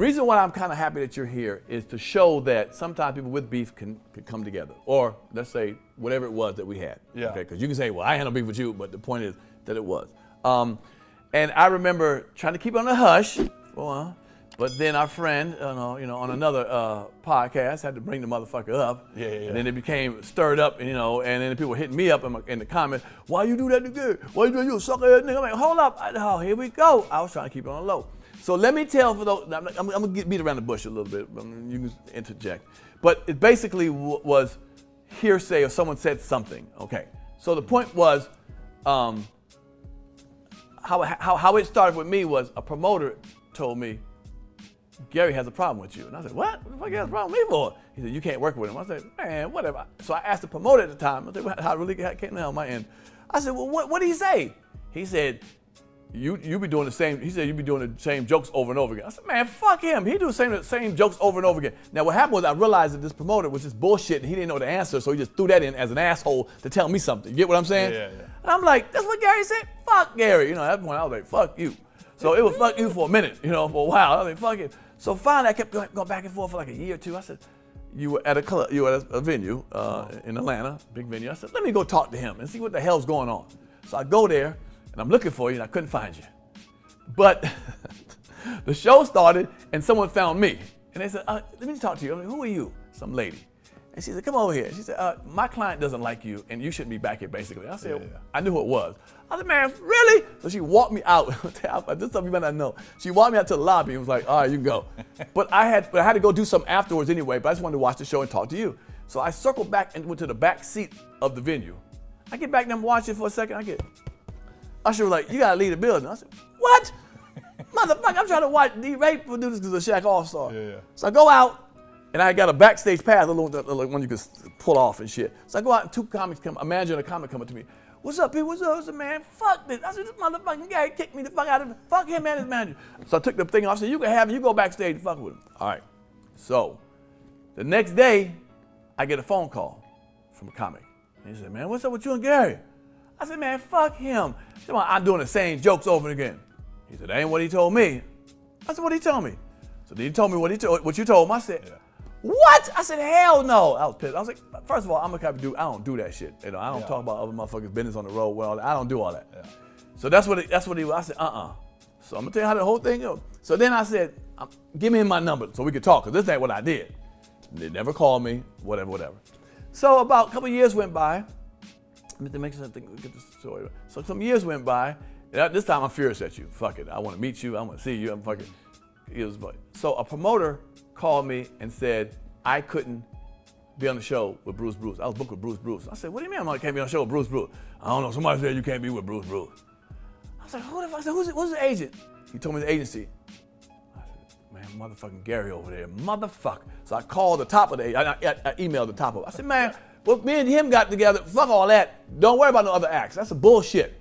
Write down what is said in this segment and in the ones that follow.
reason why I'm kind of happy that you're here is to show that sometimes people with beef can come together. Or let's say whatever it was that we had. Yeah. Okay, because you can say, well, I had no beef with you, but the point is that it was. And I remember trying to keep it on the hush for a while, but then our friend, on another podcast had to bring the motherfucker up. Yeah. And then it became stirred up, and then people were hitting me up in the comments, why you do that to Gary? Why you do you a sucker ass nigga? I'm like, hold up, here we go. I was trying to keep it on the low. So let me tell for those, I'm going to beat around the bush a little bit, you can interject. But it basically was hearsay or someone said something, okay. So the point was, how it started with me was a promoter told me, Gary has a problem with you. And I said, what? What the fuck he has a problem with me for? He said, you can't work with him. I said, man, whatever. So I asked the promoter at the time, I said, how really came to hell on my end? I said, well, what did he say? He said, you be doing the same, he said, you be doing the same jokes over and over again. I said, man, fuck him. He do the same jokes over and over again. Now what happened was I realized that this promoter was just bullshit and he didn't know the answer, so he just threw that in as an asshole to tell me something. You get what I'm saying? Yeah. And I'm like, that's what Gary said? Fuck Gary. At that point I was like, fuck you. So it was fuck you for a minute, for a while. I was like, fuck it. So finally I kept going back and forth for like a year or two. I said, you were at a venue in Atlanta, big venue. I said, let me go talk to him and see what the hell's going on. So I go there and I'm looking for you and I couldn't find you. But the show started and someone found me. And they said, let me talk to you. I'm like, who are you? Some lady. And she said, come over here. She said, my client doesn't like you and you shouldn't be back here, basically. I said, I knew who it was. I said, man, really? So she walked me out. This stuff you might not know. She walked me out to the lobby and was like, all right, you can go. But I had to go do something afterwards anyway, but I just wanted to watch the show and talk to you. So I circled back and went to the back seat of the venue. I get back and I'm watching for a second. Usher was like, you gotta leave the building. I said, what? Motherfucker, I'm trying to watch D-Ray do this because of Shaq All-Star. Yeah. So I go out, and I got a backstage pass, a little one you can pull off and shit. So I go out and two comics come, a manager and a comic come up to me. What's up, P? What's up? I said, man, fuck this. I said, this motherfucking guy kicked me the fuck out of it. Fuck him and his manager. So I took the thing off. I said, you can have him. You go backstage and fuck with him. All right. So the next day, I get a phone call from a comic. And he said, man, what's up with you and Gary? I said, man, fuck him. He said, I'm doing the same jokes over and again. He said, that ain't what he told me. I said, what did he tell me? So then he told me what you told him. I said, what? I said, hell no. I was pissed. I was like, first of all, I'm a type of dude, I don't do that shit. I don't talk about other motherfuckers' business on the road. Well, I don't do all that. Yeah. So that's what he was. I said, So I'm gonna tell you how the whole thing goes. So then I said, give me my number so we could talk, because this ain't what I did. They never called me, whatever. So about a couple of years went by. Let me make sure I get the story. So some years went by. This time I'm furious at you. Fuck it. I want to meet you. I want to see you. I'm fucking. So a promoter called me and said I couldn't be on the show with Bruce. I was booked with Bruce. I said, what do you mean I can't be on the show with Bruce? I don't know. Somebody said you can't be with Bruce. I was like, who the fuck? I said, who's the agent? He told me the agency. I said, man, motherfucking Gary over there, motherfucker. So I called the top of the. I emailed the top of it. I said, man, well, me and him got together. Fuck all that. Don't worry about no other acts. That's a bullshit.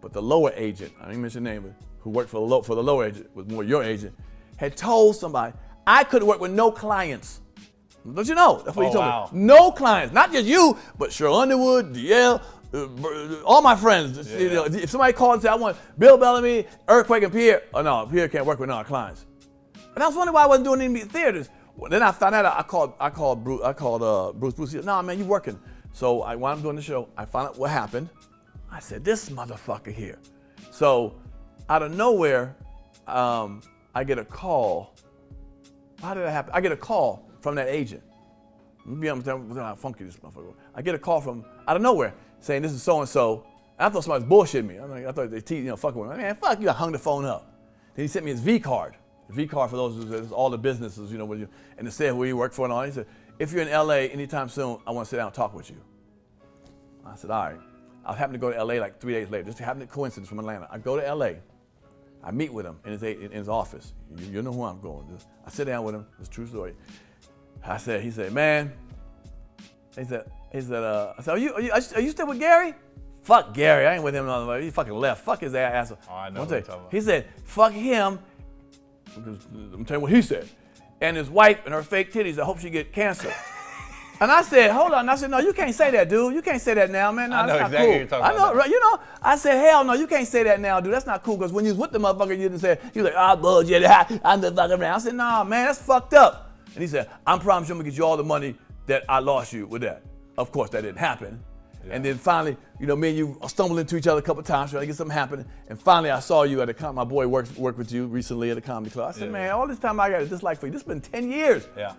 But the lower agent, I didn't mention your name, who worked for the lower agent, was more your agent, had told somebody I couldn't work with no clients. Don't you know? That's what he told me. No clients, not just you, but Cheryl Underwood, DL, all my friends. Yeah. If somebody called and said I want Bill Bellamy, Earthquake, and Pierre, no, Pierre can't work with no clients. And I was wondering why I wasn't doing any theaters. Well, then I found out. I called Bruce. Bruce said, "Nah, man, you working?" So while I'm doing the show, I found out what happened. I said, this motherfucker here. So out of nowhere, I get a call. How did that happen? I get a call from that agent. I'm telling you how funky this motherfucker was. I get a call from out of nowhere saying this is so-and-so. I thought somebody was bullshitting me. I thought they fucking with me. Man, fuck you, I hung the phone up. Then he sent me his V card. The V card for those, all the businesses, and it said where you work for and all. He said, if you're in LA anytime soon, I want to sit down and talk with you. I said, all right. I happened to go to LA like 3 days later. Just happened to coincidence from Atlanta. I go to LA. I meet with him in his office. You know who I'm going. I sit down with him. It's a true story. He said, man. I said, I said, are you still with Gary? Fuck Gary. I ain't with him. He fucking left. Fuck his ass. Oh, I know what you're talking about. He said, fuck him. I'm telling you what he said. And his wife and her fake titties, I hope she get cancer. And I said, hold on. And I said, no, you can't say that, dude. You can't say that now, man. No, I know that's not exactly cool. what you're talking about. I know, right? You know, I said, hell no, you can't say that now, dude. That's not cool. Because when you was with the motherfucker, you didn't say, you like, oh, bullshit, I'm the fucking around. I said, nah, man, that's fucked up. And he said, I promise you I'm going to get you all the money that I lost you with that. Of course, that didn't happen. Yeah. And then finally, you know, me and you stumbled into each other a couple of times trying to get something happening. And finally, I saw you at a my boy worked with you recently at a comedy club. I said, man, all this time I got a dislike for you. This has been 10 years. Yeah.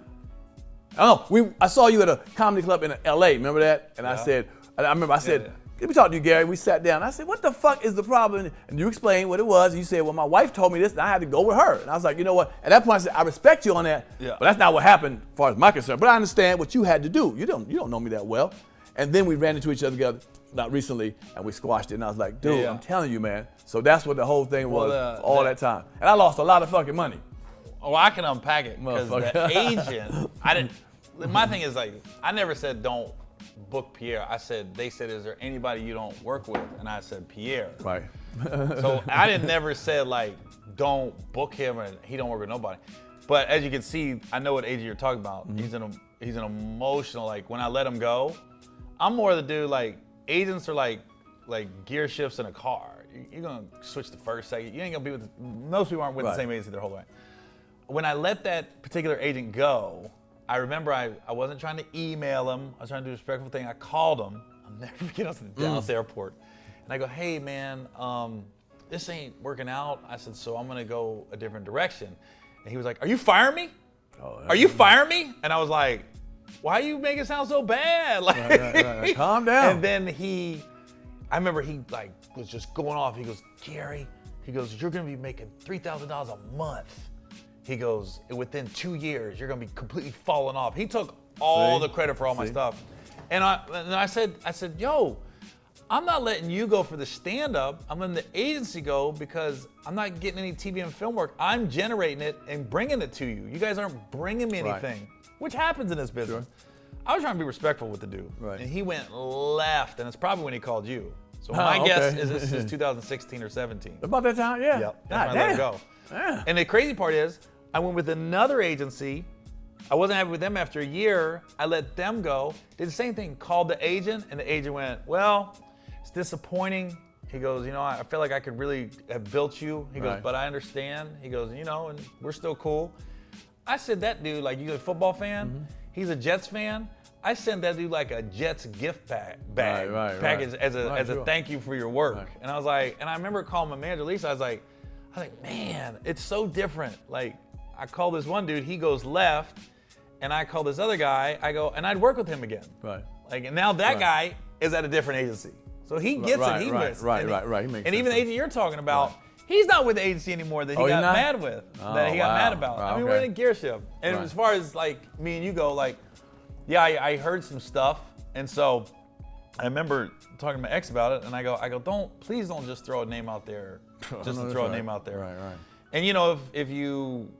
I saw you at a comedy club in LA, remember that? And I said, let me talk to you, Gary. We sat down. I said, what the fuck is the problem? And you explained what it was. And you said, well, my wife told me this, and I had to go with her. And I was like, you know what? At that point, I said, I respect you on that, but that's not what happened as far as my concern. But I understand what you had to do. You don't know me that well. And then we ran into each other together, not recently, and we squashed it. And I was like, dude, I'm telling you, man. So that's what the whole thing was for all that time. And I lost a lot of fucking money. Oh, I can unpack it because the agent, my thing is like, I never said don't book Pierre. They said, is there anybody you don't work with? And I said, Pierre. Right. So I never said like, don't book him and he don't work with nobody. But as you can see, I know what agent you're talking about. Mm-hmm. He's an emotional, like when I let him go, I'm more the dude, like agents are like gear shifts in a car. You're gonna switch the first second. You ain't gonna be with, most people aren't with the same agency their whole life. When I let that particular agent go, I remember I wasn't trying to email him. I was trying to do a respectful thing. I called him. I'll never forget, I was at the Dallas airport. And I go, hey man, this ain't working out. I said, so I'm gonna go a different direction. And he was like, are you firing me? Are you firing me? And I was like, why you make it sound so bad? Like, right. Calm down. And then I remember he like was just going off. He goes, Gary, he goes, you're gonna be making $3,000 a month. He goes, within 2 years, you're gonna be completely falling off. He took all the credit for all my stuff. And I said, yo, I'm not letting you go for the stand-up. I'm letting the agency go because I'm not getting any TV and film work. I'm generating it and bringing it to you. You guys aren't bringing me anything, which happens in this business. Sure. I was trying to be respectful with the dude. Right. And he went left, and it's probably when he called you. So my guess is this is 2016 or 17. About that time, yeah. Yep. That's when I let it go. Yeah. And the crazy part is, I went with another agency. I wasn't happy with them after a year. I let them go. Did the same thing. Called the agent, and the agent went, well, it's disappointing. He goes, you know, I feel like I could really have built you. He goes, but I understand. He goes, you know, and we're still cool. I said, that dude, like, you a football fan? He's a Jets fan. I sent that dude like a Jets gift package as a thank you for your work. Right. And I was like, and I remember calling my manager, Lisa, I was like, man, it's so different. Like, I call this one dude, he goes left, and I call this other guy, I go, and I'd work with him again. Right. Like, and now that guy is at a different agency. So he gets it, he misses. Right. He makes and even the agent you're talking about, he's not with the agency anymore that he got mad with, that he got mad about. I mean, we're in a gear shift. And as far as like me and you go, like, yeah, I heard some stuff. And so I remember talking to my ex about it, and I go, please don't just throw a name out there, just to throw a name out there. Right. And you know, if you,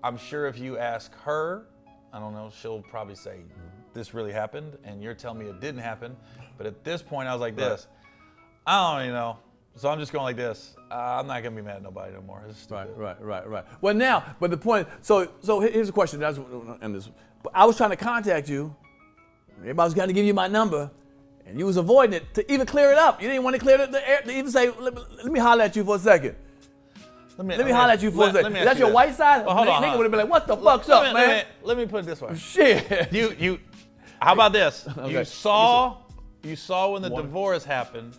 I'm sure if you ask her, I don't know, she'll probably say, this really happened, and you're telling me it didn't happen. But at this point, I was like this, I don't even know. So I'm just going like this. I'm not gonna be mad at nobody no more. Right. Well, now, but the point. So here's a question. I was trying to contact you. Everybody was going to give you my number, and you was avoiding it to even clear it up. You didn't want to clear the air to even say, let me holler at you for a second. Let me holler at you for a second. Is that your white side? Well, hold on. Nigga would have been like, what the fuck's up, man? Let me put it this way. Shit. You. How about this? Okay. You saw when the divorce happened.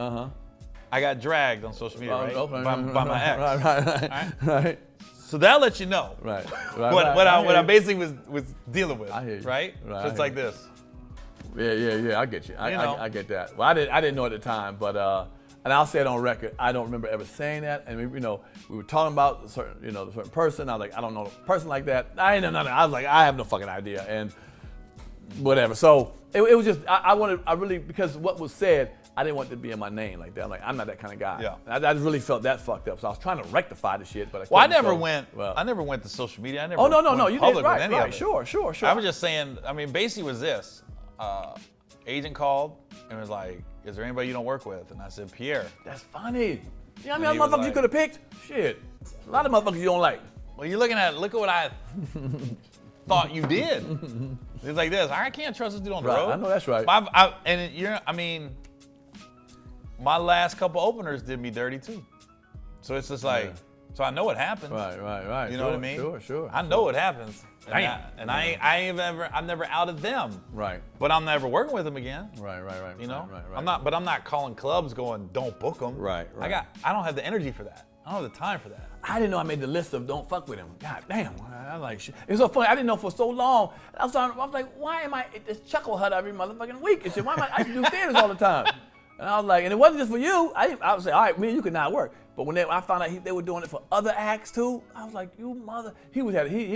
I got dragged on social media, by my ex. Right. So that lets you know what I basically was dealing with. I hear you. Right? Just like this. Yeah. I get you. I get that. Well, I didn't know at the time, but and I'll say it on record. I don't remember ever saying that. And we were talking about the certain person. I was like, I don't know a person like that. I ain't know nothing. I was like, I have no fucking idea, and whatever. So it was just I really, because what was said, I didn't want it to be in my name like that. I'm like, I'm not that kind of guy. Yeah. I really felt that fucked up. So I was trying to rectify the shit, but I never went to social media. I never no, you did right. Sure. I was just saying, I mean, basically was this. Agent called and was like, is there anybody you don't work with? And I said, Pierre. That's funny. You know how many motherfuckers you could have picked? Shit. A lot of motherfuckers you don't like. Well, look at what I thought you did. It's like this. I can't trust this dude on the road. I know that's right. My last couple openers did me dirty too. So it's just like, so I know what happens. Right. You know what I mean? Sure. I know what happens. Damn. I've never outed them. Right. But I'm never working with them again. Right. You know? Right. I'm not calling clubs going, don't book them. Right. I don't have the energy for that. I don't have the time for that. I didn't know I made the list of don't fuck with him. God damn. I like shit. It's so funny. I didn't know for so long. I was like, why am I at this chuckle hut every motherfucking week? And shit, why am I used to do theaters all the time? And I was like, and it wasn't just for you. I would say, all right, me and you could not work. But when I found out they were doing it for other acts too, I was like, you mother. He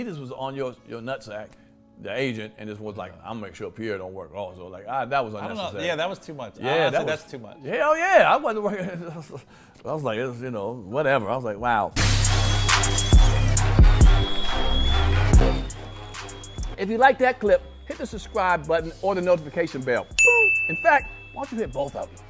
just was on your nutsack, the agent, and just was like, I'm gonna make sure Pierre don't work also. Like, that was unnecessary. I don't know. Yeah, that was too much. Yeah, that's too much. Hell yeah, I wasn't working. I was like, it was, whatever. I was like, wow. If you like that clip, hit the subscribe button or the notification bell. In fact, why don't you hit both of them?